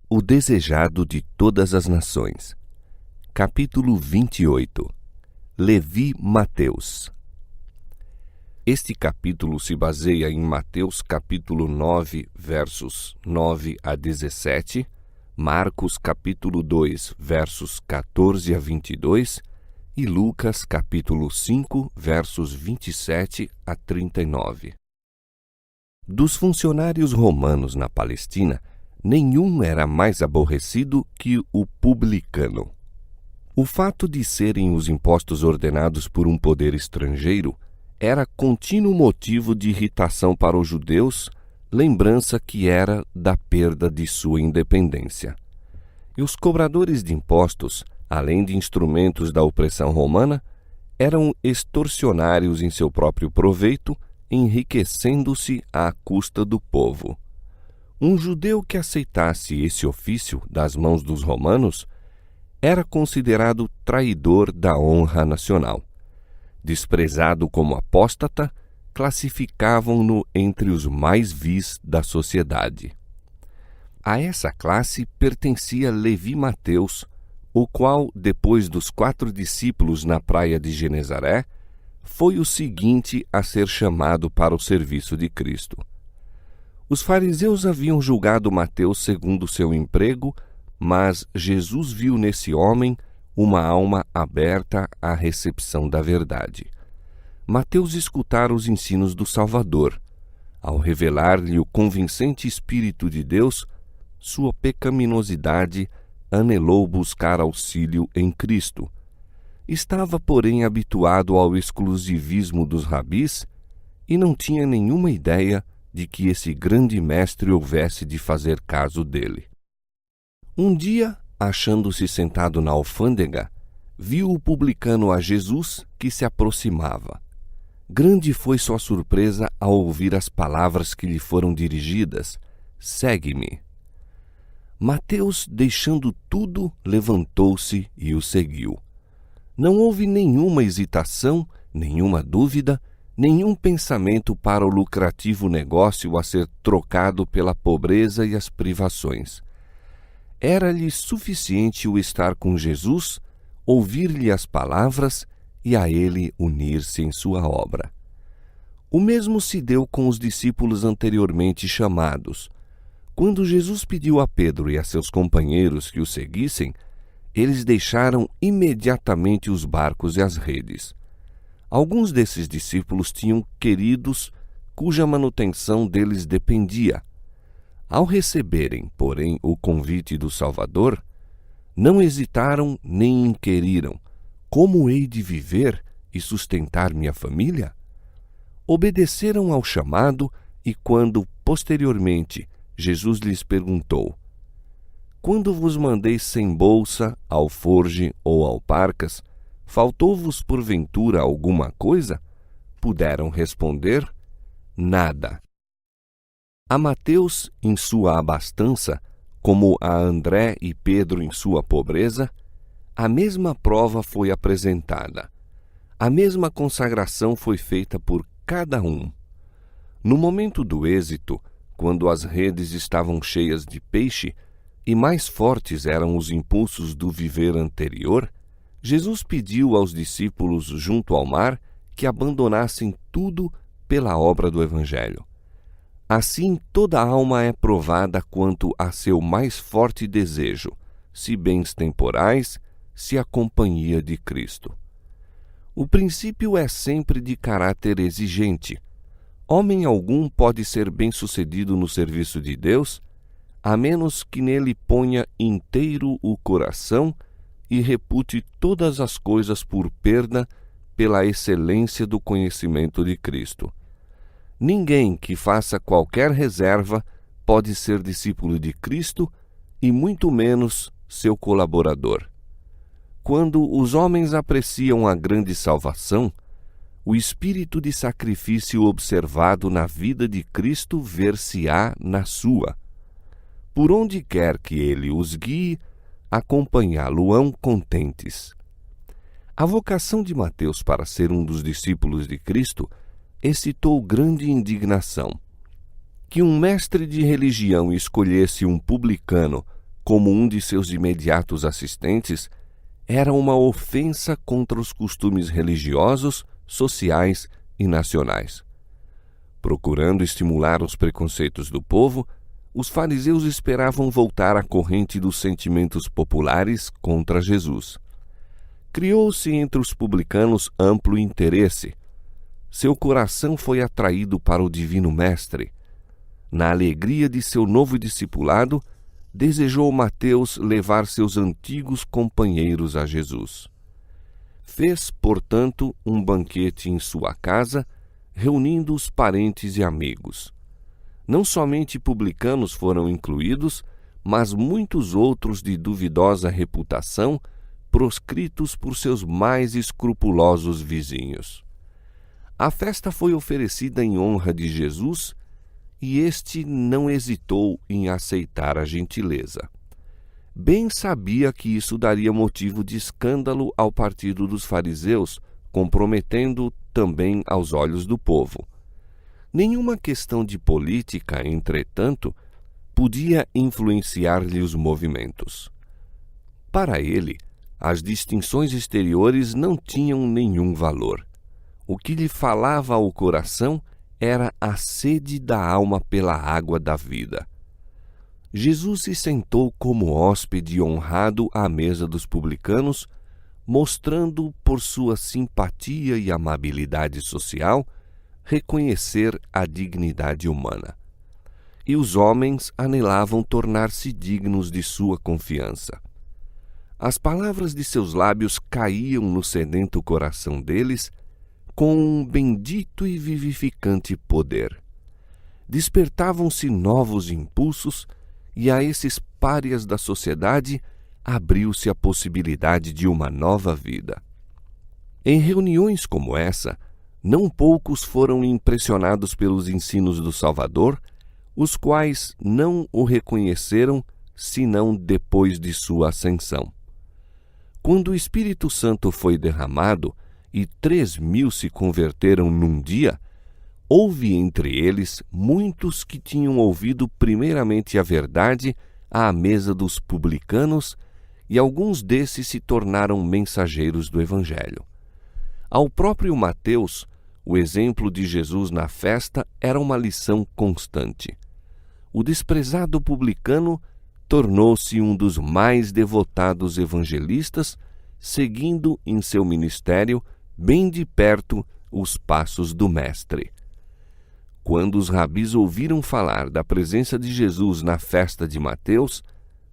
O desejado de todas as nações. Capítulo 28. Levi Mateus. Este capítulo se baseia em Mateus capítulo 9, versos 9 a 17, Marcos capítulo 2, versos 14 a 22 e Lucas capítulo 5, versos 27 a 39. Dos funcionários romanos na Palestina, nenhum era mais aborrecido que o publicano. O fato de serem os impostos ordenados por um poder estrangeiro era contínuo motivo de irritação para os judeus, lembrança que era da perda de sua independência. E os cobradores de impostos, além de instrumentos da opressão romana, eram extorsionários em seu próprio proveito, enriquecendo-se à custa do povo. Um judeu que aceitasse esse ofício das mãos dos romanos era considerado traidor da honra nacional. Desprezado como apóstata, classificavam-no entre os mais vis da sociedade. A essa classe pertencia Levi Mateus, o qual, depois dos 4 discípulos na praia de Genezaré, foi o seguinte a ser chamado para o serviço de Cristo. Os fariseus haviam julgado Mateus segundo seu emprego, mas Jesus viu nesse homem uma alma aberta à recepção da verdade. Mateus escutara os ensinos do Salvador. Ao revelar-lhe o convincente Espírito de Deus, sua pecaminosidade anelou buscar auxílio em Cristo. Estava, porém, habituado ao exclusivismo dos rabis e não tinha nenhuma ideia de que esse grande mestre houvesse de fazer caso dele. Um dia, achando-se sentado na alfândega, viu o publicano a Jesus que se aproximava. Grande foi sua surpresa ao ouvir as palavras que lhe foram dirigidas: "Segue-me." Mateus, deixando tudo, levantou-se e o seguiu. Não houve nenhuma hesitação, nenhuma dúvida, nenhum pensamento para o lucrativo negócio a ser trocado pela pobreza e as privações. Era-lhe suficiente o estar com Jesus, ouvir-lhe as palavras e a ele unir-se em sua obra. O mesmo se deu com os discípulos anteriormente chamados. Quando Jesus pediu a Pedro e a seus companheiros que o seguissem, eles deixaram imediatamente os barcos e as redes. Alguns desses discípulos tinham queridos cuja manutenção deles dependia. Ao receberem, porém, o convite do Salvador, não hesitaram nem inquiriram: como hei de viver e sustentar minha família? Obedeceram ao chamado e quando, posteriormente, Jesus lhes perguntou: quando vos mandei sem bolsa, alforge ou alparcas, faltou-vos porventura alguma coisa? Puderam responder: nada. A Mateus, em sua abastança, como a André e Pedro em sua pobreza, a mesma prova foi apresentada. A mesma consagração foi feita por cada um. No momento do êxito, quando as redes estavam cheias de peixe, e mais fortes eram os impulsos do viver anterior, Jesus pediu aos discípulos junto ao mar que abandonassem tudo pela obra do Evangelho. Assim, toda alma é provada quanto a seu mais forte desejo, se bens temporais, se a companhia de Cristo. O princípio é sempre de caráter exigente. Homem algum pode ser bem-sucedido no serviço de Deus, a menos que nele ponha inteiro o coração e repute todas as coisas por perda pela excelência do conhecimento de Cristo. Ninguém que faça qualquer reserva pode ser discípulo de Cristo e muito menos seu colaborador. Quando os homens apreciam a grande salvação, o espírito de sacrifício observado na vida de Cristo ver-se-á na sua. Por onde quer que ele os guie, acompanhá-lo-ão contentes. A vocação de Mateus para ser um dos discípulos de Cristo excitou grande indignação. Que um mestre de religião escolhesse um publicano como um de seus imediatos assistentes, era uma ofensa contra os costumes religiosos, sociais e nacionais. Procurando estimular os preconceitos do povo, os fariseus esperavam voltar à corrente dos sentimentos populares contra Jesus. Criou-se entre os publicanos amplo interesse. Seu coração foi atraído para o Divino Mestre. Na alegria de seu novo discipulado, desejou Mateus levar seus antigos companheiros a Jesus. Fez, portanto, um banquete em sua casa, reunindo os parentes e amigos. Não somente publicanos foram incluídos, mas muitos outros de duvidosa reputação, proscritos por seus mais escrupulosos vizinhos. A festa foi oferecida em honra de Jesus, e este não hesitou em aceitar a gentileza. Bem sabia que isso daria motivo de escândalo ao partido dos fariseus, comprometendo também aos olhos do povo. Nenhuma questão de política, entretanto, podia influenciar-lhe os movimentos. Para ele, as distinções exteriores não tinham nenhum valor. O que lhe falava ao coração era a sede da alma pela água da vida. Jesus se sentou como hóspede honrado à mesa dos publicanos, mostrando por sua simpatia e amabilidade social reconhecer a dignidade humana. E os homens anelavam tornar-se dignos de sua confiança. As palavras de seus lábios caíam no sedento coração deles com um bendito e vivificante poder. Despertavam-se novos impulsos e a esses párias da sociedade abriu-se a possibilidade de uma nova vida. Em reuniões como essa, não poucos foram impressionados pelos ensinos do Salvador, os quais não o reconheceram senão depois de sua ascensão. Quando o Espírito Santo foi derramado e 3.000 se converteram num dia, houve entre eles muitos que tinham ouvido primeiramente a verdade à mesa dos publicanos, e alguns desses se tornaram mensageiros do Evangelho. Ao próprio Mateus, o exemplo de Jesus na festa era uma lição constante. O desprezado publicano tornou-se um dos mais devotados evangelistas, seguindo em seu ministério bem de perto os passos do Mestre. Quando os rabis ouviram falar da presença de Jesus na festa de Mateus,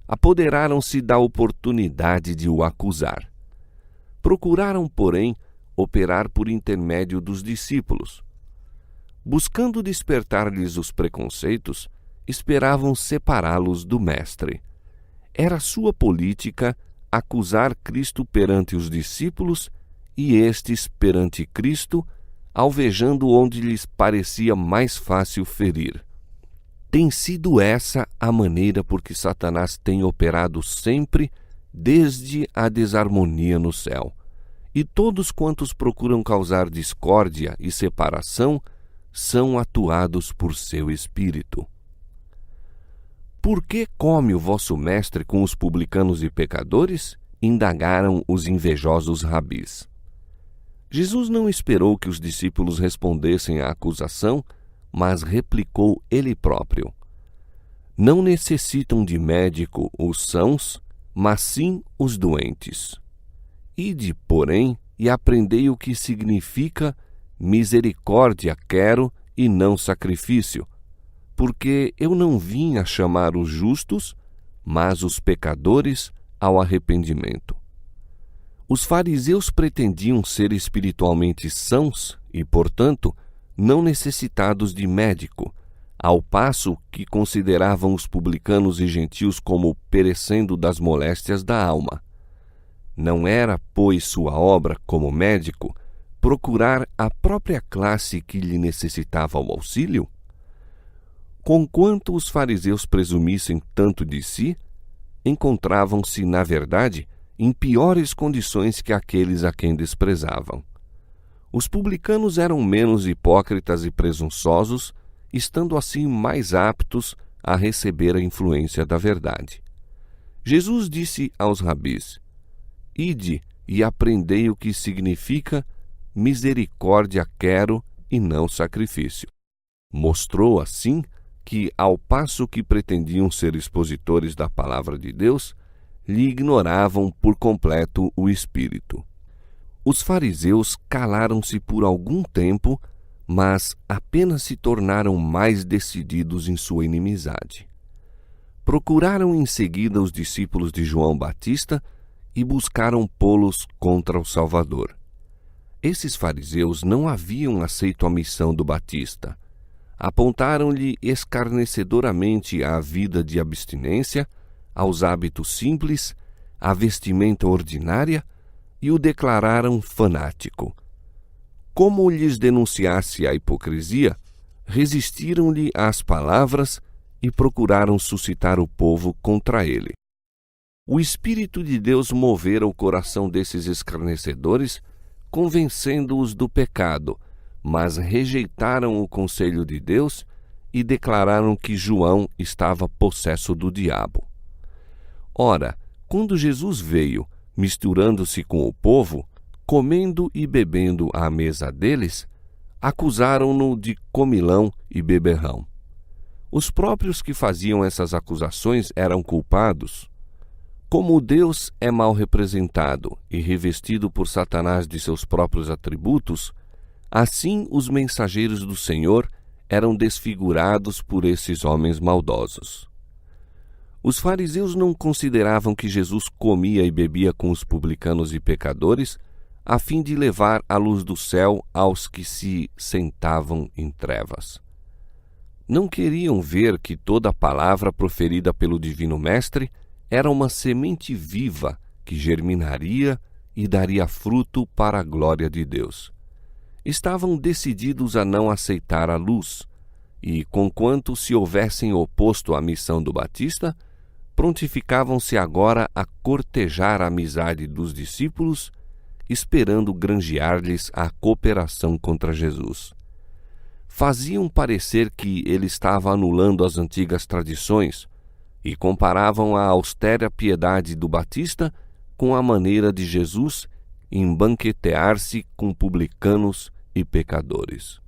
apoderaram-se da oportunidade de o acusar. Procuraram, porém, operar por intermédio dos discípulos. Buscando despertar-lhes os preconceitos, esperavam separá-los do Mestre. Era sua política acusar Cristo perante os discípulos e estes perante Cristo, alvejando onde lhes parecia mais fácil ferir. Tem sido essa a maneira por que Satanás tem operado sempre desde a desarmonia no céu. E todos quantos procuram causar discórdia e separação são atuados por seu espírito. Por que come o vosso mestre com os publicanos e pecadores? Indagaram os invejosos rabis. Jesus não esperou que os discípulos respondessem à acusação, mas replicou ele próprio: Não necessitam de médico os sãos, mas sim os doentes. Ide, porém, e aprendei o que significa misericórdia quero e não sacrifício, porque eu não vim a chamar os justos, mas os pecadores ao arrependimento. Os fariseus pretendiam ser espiritualmente sãos e, portanto, não necessitados de médico, ao passo que consideravam os publicanos e gentios como perecendo das moléstias da alma. Não era, pois, sua obra, como médico, procurar a própria classe que lhe necessitava o auxílio? Conquanto os fariseus presumissem tanto de si, encontravam-se, na verdade, em piores condições que aqueles a quem desprezavam. Os publicanos eram menos hipócritas e presunçosos, estando assim mais aptos a receber a influência da verdade. Jesus disse aos rabis: Ide e aprendei o que significa misericórdia quero e não sacrifício. Mostrou assim que, ao passo que pretendiam ser expositores da palavra de Deus, lhe ignoravam por completo o Espírito. Os fariseus calaram-se por algum tempo, mas apenas se tornaram mais decididos em sua inimizade. Procuraram em seguida os discípulos de João Batista e buscaram pô-los contra o Salvador. Esses fariseus não haviam aceito a missão do Batista. Apontaram-lhe escarnecedoramente a vida de abstinência, aos hábitos simples, à vestimenta ordinária e o declararam fanático. Como lhes denunciasse a hipocrisia, resistiram-lhe às palavras e procuraram suscitar o povo contra ele. O Espírito de Deus movera o coração desses escarnecedores, convencendo-os do pecado, mas rejeitaram o conselho de Deus e declararam que João estava possesso do diabo. Ora, quando Jesus veio, misturando-se com o povo, comendo e bebendo à mesa deles, acusaram-no de comilão e beberrão. Os próprios que faziam essas acusações eram culpados. Como Deus é mal representado e revestido por Satanás de seus próprios atributos, assim os mensageiros do Senhor eram desfigurados por esses homens maldosos. Os fariseus não consideravam que Jesus comia e bebia com os publicanos e pecadores, a fim de levar a luz do céu aos que se sentavam em trevas. Não queriam ver que toda a palavra proferida pelo Divino Mestre era uma semente viva que germinaria e daria fruto para a glória de Deus. Estavam decididos a não aceitar a luz, e, conquanto se houvessem oposto à missão do Batista, prontificavam-se agora a cortejar a amizade dos discípulos, esperando granjear-lhes a cooperação contra Jesus. Faziam parecer que ele estava anulando as antigas tradições e comparavam a austera piedade do Batista com a maneira de Jesus em banquetear-se com publicanos e pecadores.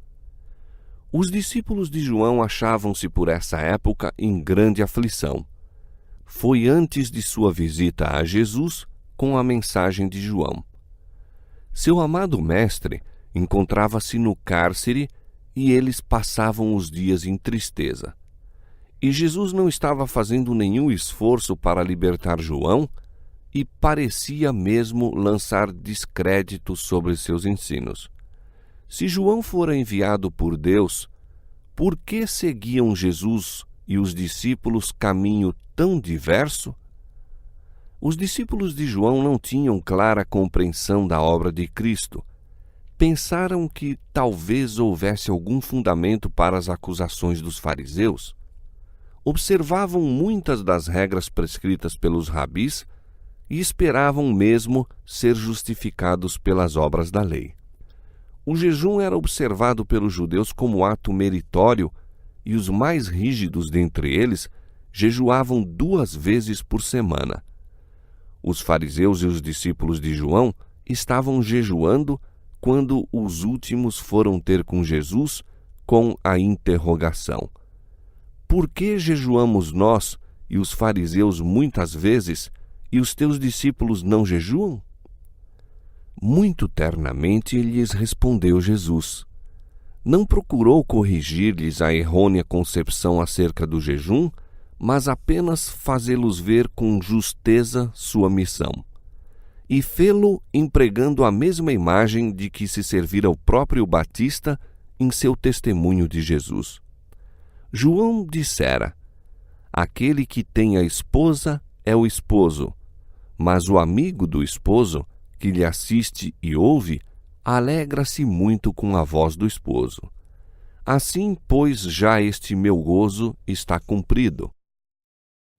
Os discípulos de João achavam-se por essa época em grande aflição. Foi antes de sua visita a Jesus com a mensagem de João. Seu amado mestre encontrava-se no cárcere e eles passavam os dias em tristeza. E Jesus não estava fazendo nenhum esforço para libertar João e parecia mesmo lançar descrédito sobre seus ensinos. Se João fora enviado por Deus, por que seguiam Jesus e os discípulos caminho tão diverso? Os discípulos de João não tinham clara compreensão da obra de Cristo. Pensaram que talvez houvesse algum fundamento para as acusações dos fariseus. Observavam muitas das regras prescritas pelos rabis e esperavam mesmo ser justificados pelas obras da lei. O jejum era observado pelos judeus como ato meritório e os mais rígidos dentre eles jejuavam 2 vezes por semana. Os fariseus e os discípulos de João estavam jejuando quando os últimos foram ter com Jesus com a interrogação: por que jejuamos nós e os fariseus muitas vezes e os teus discípulos não jejuam? Muito ternamente lhes respondeu Jesus. Não procurou corrigir-lhes a errônea concepção acerca do jejum, mas apenas fazê-los ver com justeza sua missão. E fê-lo empregando a mesma imagem de que se servira o próprio Batista em seu testemunho de Jesus. João dissera: aquele que tem a esposa é o esposo, mas o amigo do esposo, que lhe assiste e ouve, alegra-se muito com a voz do esposo. Assim, pois, já este meu gozo está cumprido.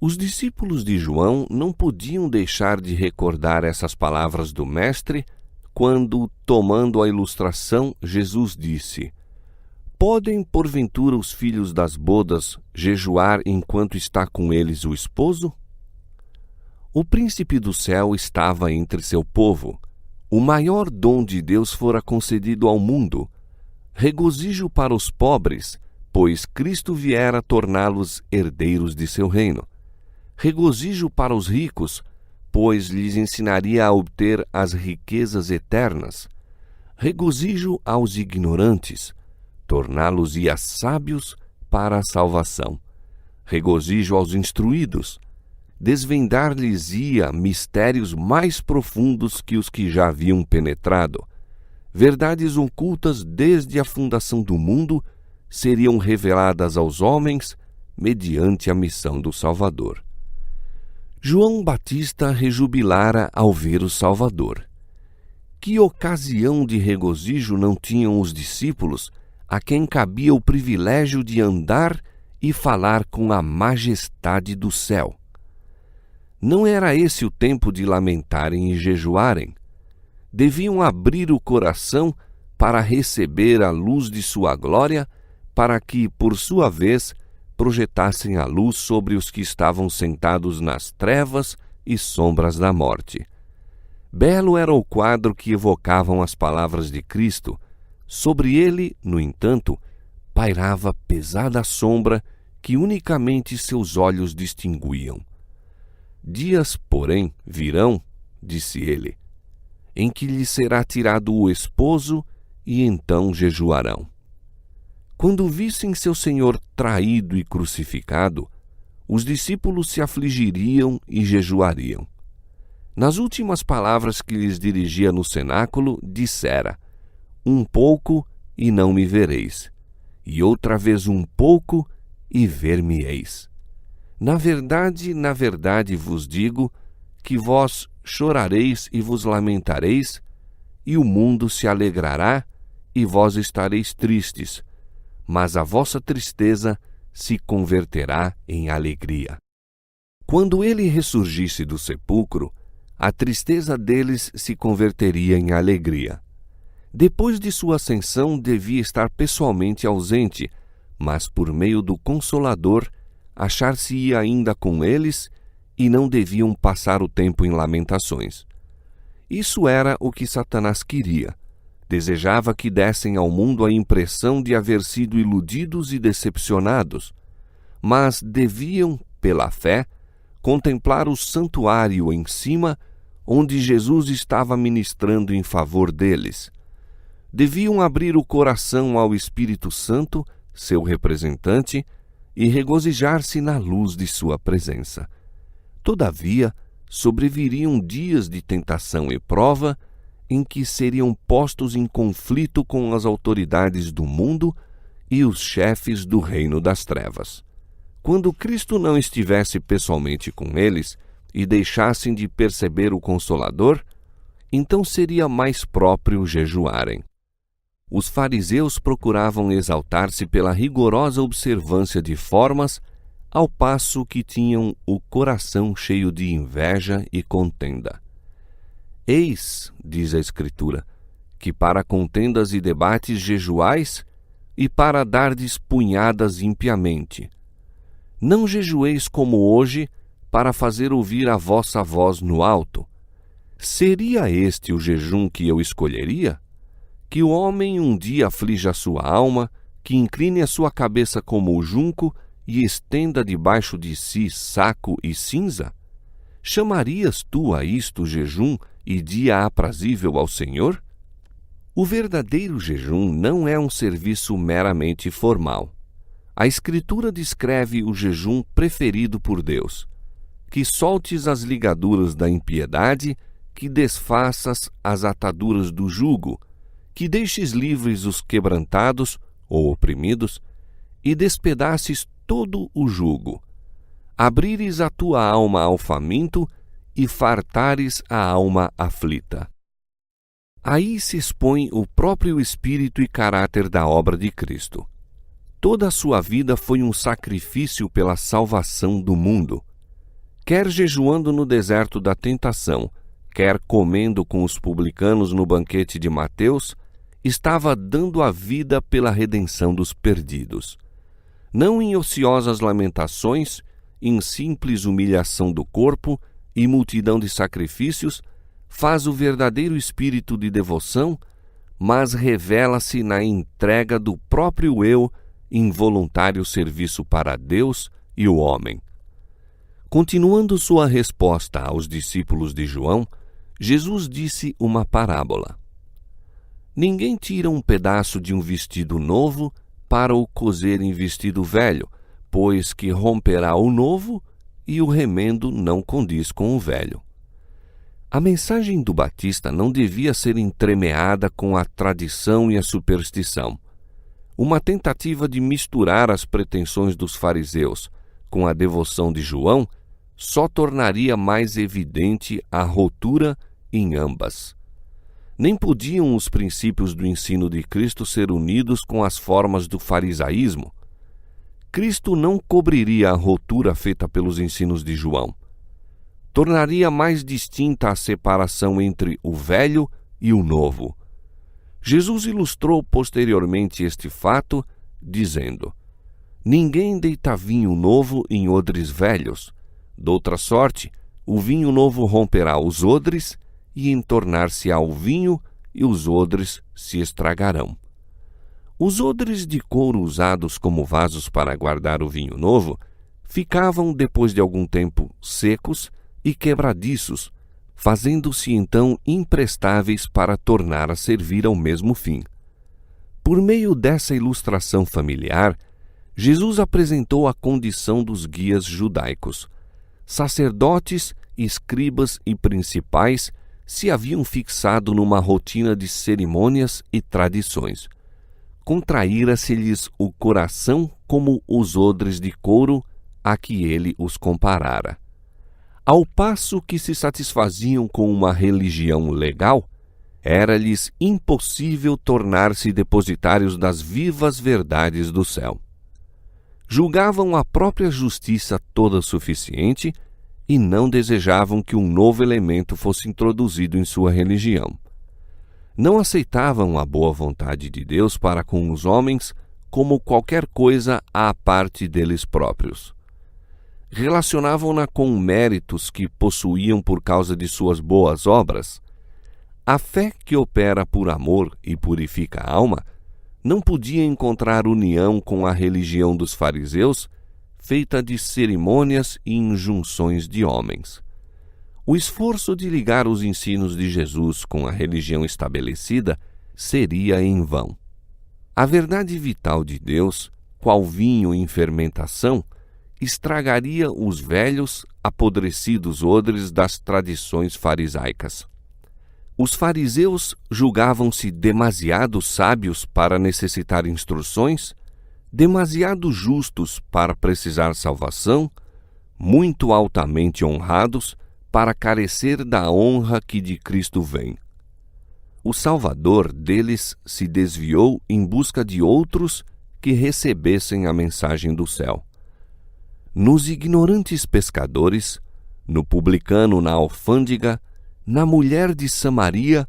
Os discípulos de João não podiam deixar de recordar essas palavras do Mestre quando, tomando a ilustração, Jesus disse: podem, porventura, os filhos das bodas jejuar enquanto está com eles o esposo? O príncipe do céu estava entre seu povo. O maior dom de Deus fora concedido ao mundo. Regozijo para os pobres, pois Cristo viera torná-los herdeiros de seu reino. Regozijo para os ricos, pois lhes ensinaria a obter as riquezas eternas. Regozijo aos ignorantes, torná-los-ia sábios para a salvação. Regozijo aos instruídos, desvendar-lhes-ia mistérios mais profundos que os que já haviam penetrado. Verdades ocultas desde a fundação do mundo seriam reveladas aos homens mediante a missão do Salvador. João Batista rejubilara ao ver o Salvador. Que ocasião de regozijo não tinham os discípulos, a quem cabia o privilégio de andar e falar com a majestade do céu. Não era esse o tempo de lamentarem e jejuarem. Deviam abrir o coração para receber a luz de sua glória, para que, por sua vez, projetassem a luz sobre os que estavam sentados nas trevas e sombras da morte. Belo era o quadro que evocavam as palavras de Cristo. Sobre ele, no entanto, pairava pesada sombra que unicamente seus olhos distinguiam. Dias, porém, virão, disse ele, em que lhe será tirado o esposo, e então jejuarão. Quando vissem seu Senhor traído e crucificado, os discípulos se afligiriam e jejuariam. Nas últimas palavras que lhes dirigia no cenáculo, dissera: um pouco e não me vereis, e outra vez um pouco e ver-me-eis. Na verdade vos digo que vós chorareis e vos lamentareis, e o mundo se alegrará, e vós estareis tristes, mas a vossa tristeza se converterá em alegria. Quando ele ressurgisse do sepulcro, a tristeza deles se converteria em alegria. Depois de sua ascensão, devia estar pessoalmente ausente, mas por meio do Consolador, achar-se-ia ainda com eles e não deviam passar o tempo em lamentações. Isso era o que Satanás queria. Desejava que dessem ao mundo a impressão de haver sido iludidos e decepcionados, mas deviam, pela fé, contemplar o santuário em cima, onde Jesus estava ministrando em favor deles. Deviam abrir o coração ao Espírito Santo, seu representante, e regozijar-se na luz de sua presença. Todavia, sobreviriam dias de tentação e prova, em que seriam postos em conflito com as autoridades do mundo e os chefes do reino das trevas. Quando Cristo não estivesse pessoalmente com eles e deixassem de perceber o Consolador, então seria mais próprio jejuarem. Os fariseus procuravam exaltar-se pela rigorosa observância de formas, ao passo que tinham o coração cheio de inveja e contenda. Eis, diz a Escritura, que para contendas e debates jejuais, e para dardes punhadas impiamente. Não jejueis como hoje, para fazer ouvir a vossa voz no alto. Seria este o jejum que eu escolheria? Que o homem um dia aflija a sua alma, que incline a sua cabeça como o junco e estenda debaixo de si saco e cinza? Chamarias tu a isto jejum e dia aprazível ao Senhor? O verdadeiro jejum não é um serviço meramente formal. A Escritura descreve o jejum preferido por Deus: que soltes as ligaduras da impiedade, que desfaças as ataduras do jugo, que deixes livres os quebrantados ou oprimidos, e despedaces todo o jugo. Abrires a tua alma ao faminto, e fartares a alma aflita. Aí se expõe o próprio espírito e caráter da obra de Cristo. Toda a sua vida foi um sacrifício pela salvação do mundo. Quer jejuando no deserto da tentação, quer comendo com os publicanos no banquete de Mateus, estava dando a vida pela redenção dos perdidos. Não em ociosas lamentações, em simples humilhação do corpo e multidão de sacrifícios, faz o verdadeiro espírito de devoção, mas revela-se na entrega do próprio eu em voluntário serviço para Deus e o homem. Continuando sua resposta aos discípulos de João, Jesus disse uma parábola. Ninguém tira um pedaço de um vestido novo para o coser em vestido velho, pois que romperá o novo e o remendo não condiz com o velho. A mensagem do Batista não devia ser entremeada com a tradição e a superstição. Uma tentativa de misturar as pretensões dos fariseus com a devoção de João só tornaria mais evidente a ruptura em ambas. Nem podiam os princípios do ensino de Cristo ser unidos com as formas do farisaísmo. Cristo não cobriria a ruptura feita pelos ensinos de João. Tornaria mais distinta a separação entre o velho e o novo. Jesus ilustrou posteriormente este fato, dizendo: Ninguém deita vinho novo em odres velhos. Doutra sorte, o vinho novo romperá os odres, e entornar-se-á o vinho, e os odres se estragarão. Os odres de couro usados como vasos para guardar o vinho novo ficavam, depois de algum tempo, secos e quebradiços, fazendo-se então imprestáveis para tornar a servir ao mesmo fim. Por meio dessa ilustração familiar, Jesus apresentou a condição dos guias judaicos. Sacerdotes, escribas e principais se haviam fixado numa rotina de cerimônias e tradições. Contraíra-se-lhes o coração como os odres de couro a que ele os comparara. Ao passo que se satisfaziam com uma religião legal, era-lhes impossível tornar-se depositários das vivas verdades do céu. Julgavam a própria justiça toda suficiente e não desejavam que um novo elemento fosse introduzido em sua religião. Não aceitavam a boa vontade de Deus para com os homens como qualquer coisa à parte deles próprios. Relacionavam-na com méritos que possuíam por causa de suas boas obras. A fé que opera por amor e purifica a alma não podia encontrar união com a religião dos fariseus, feita de cerimônias e injunções de homens. O esforço de ligar os ensinos de Jesus com a religião estabelecida seria em vão. A verdade vital de Deus, qual vinho em fermentação, estragaria os velhos, apodrecidos odres das tradições farisaicas. Os fariseus julgavam-se demasiado sábios para necessitar instruções, demasiado justos para precisar salvação, muito altamente honrados para carecer da honra que de Cristo vem. O Salvador deles se desviou em busca de outros que recebessem a mensagem do céu. Nos ignorantes pescadores, no publicano na alfândega, na mulher de Samaria,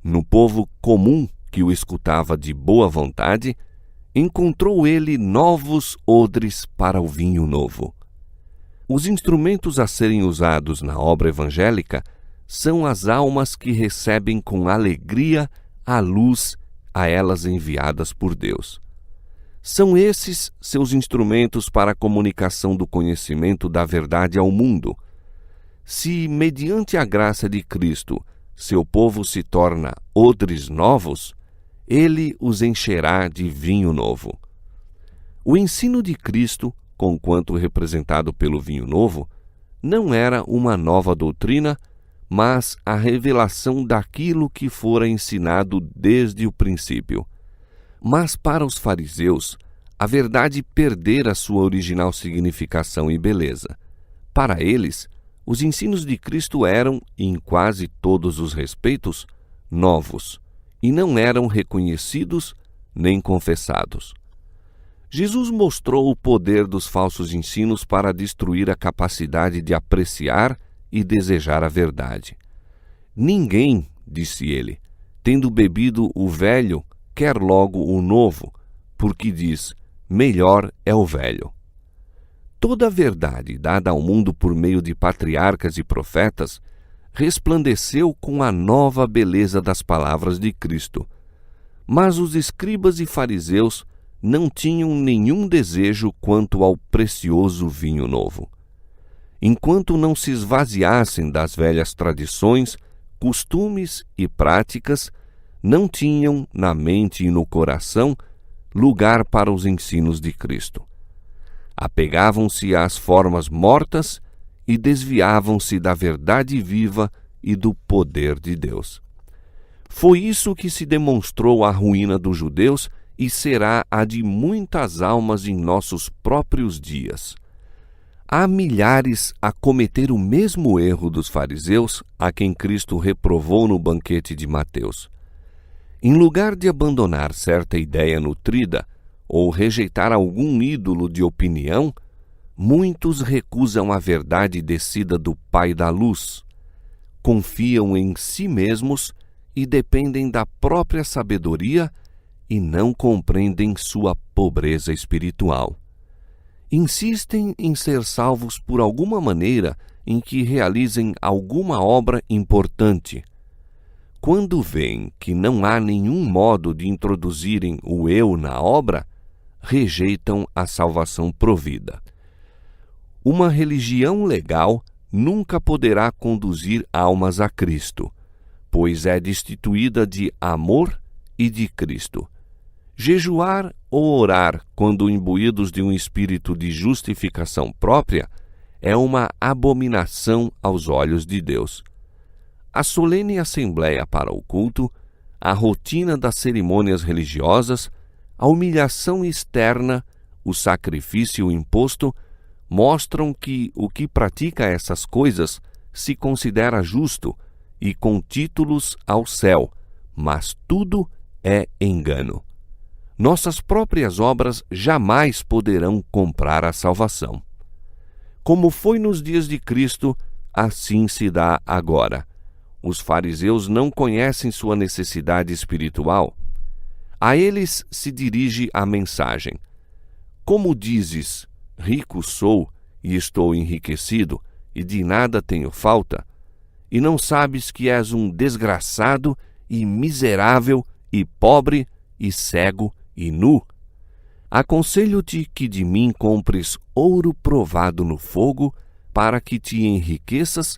no povo comum que o escutava de boa vontade, encontrou ele novos odres para o vinho novo. Os instrumentos a serem usados na obra evangélica são as almas que recebem com alegria a luz a elas enviadas por Deus. São esses seus instrumentos para a comunicação do conhecimento da verdade ao mundo. Se, mediante a graça de Cristo, seu povo se torna odres novos, ele os encherá de vinho novo. O ensino de Cristo, conquanto representado pelo vinho novo, não era uma nova doutrina, mas a revelação daquilo que fora ensinado desde o princípio. Mas para os fariseus, a verdade perdera sua original significação e beleza. Para eles, os ensinos de Cristo eram, em quase todos os respeitos, novos, e não eram reconhecidos nem confessados. Jesus mostrou o poder dos falsos ensinos para destruir a capacidade de apreciar e desejar a verdade. Ninguém, disse ele, tendo bebido o velho, quer logo o novo, porque diz, melhor é o velho. toda a verdade dada ao mundo por meio de patriarcas e profetas resplandeceu com a nova beleza das palavras de Cristo. Mas os escribas e fariseus não tinham nenhum desejo quanto ao precioso vinho novo. Enquanto não se esvaziassem das velhas tradições, costumes e práticas, não tinham, na mente e no coração, lugar para os ensinos de Cristo. Apegavam-se às formas mortas e desviavam-se da verdade viva e do poder de Deus. Foi isso que se demonstrou a ruína dos judeus e será a de muitas almas em nossos próprios dias. Há milhares a cometer o mesmo erro dos fariseus, a quem Cristo reprovou no banquete de Mateus. Em lugar de abandonar certa ideia nutrida ou rejeitar algum ídolo de opinião, muitos recusam a verdade descida do Pai da Luz, confiam em si mesmos e dependem da própria sabedoria e não compreendem sua pobreza espiritual. Insistem em ser salvos por alguma maneira em que realizem alguma obra importante. Quando veem que não há nenhum modo de introduzirem o eu na obra, rejeitam a salvação provida. Uma religião legal nunca poderá conduzir almas a Cristo, pois é destituída de amor e de Cristo. Jejuar ou orar quando imbuídos de um espírito de justificação própria é uma abominação aos olhos de Deus. A solene assembleia para o culto, a rotina das cerimônias religiosas, a humilhação externa, o sacrifício imposto, mostram que o que pratica essas coisas se considera justo e com títulos ao céu, mas tudo é engano. Nossas próprias obras jamais poderão comprar a salvação. Como foi nos dias de Cristo, assim se dá agora. Os fariseus não conhecem sua necessidade espiritual. A eles se dirige a mensagem: como dizes, rico sou e estou enriquecido, e de nada tenho falta, e não sabes que és um desgraçado e miserável e pobre e cego e nu? Aconselho-te que de mim compres ouro provado no fogo, para que te enriqueças,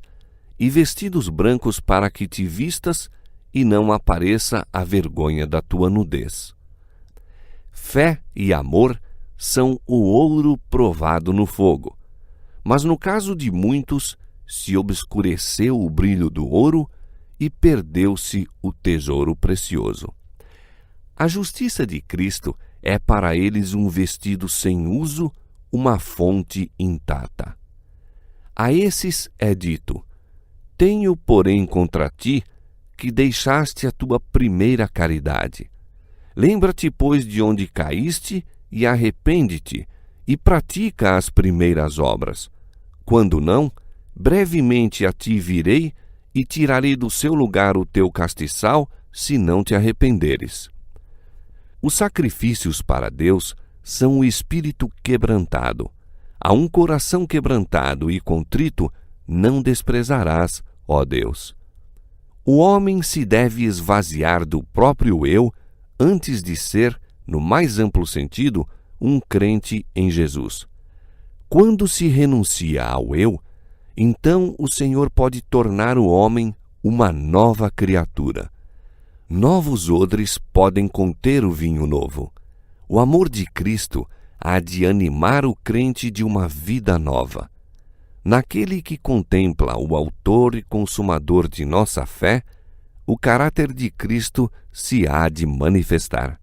e vestidos brancos para que te vistas, e não apareça a vergonha da tua nudez. Fé e amor são o ouro provado no fogo. Mas no caso de muitos, se obscureceu o brilho do ouro e perdeu-se o tesouro precioso. A justiça de Cristo é para eles um vestido sem uso, uma fonte intacta. A esses é dito: tenho, porém, contra ti que deixaste a tua primeira caridade. Lembra-te, pois, de onde caíste e arrepende-te, e pratica as primeiras obras. Quando não, brevemente a ti virei e tirarei do seu lugar o teu castiçal, se não te arrependeres. Os sacrifícios para Deus são o espírito quebrantado. A um coração quebrantado e contrito não desprezarás, ó Deus. O homem se deve esvaziar do próprio eu antes de ser, no mais amplo sentido, um crente em Jesus. Quando se renuncia ao eu, então o Senhor pode tornar o homem uma nova criatura. Novos odres podem conter o vinho novo. O amor de Cristo há de animar o crente de uma vida nova. Naquele que contempla o autor e consumador de nossa fé, o caráter de Cristo se há de manifestar.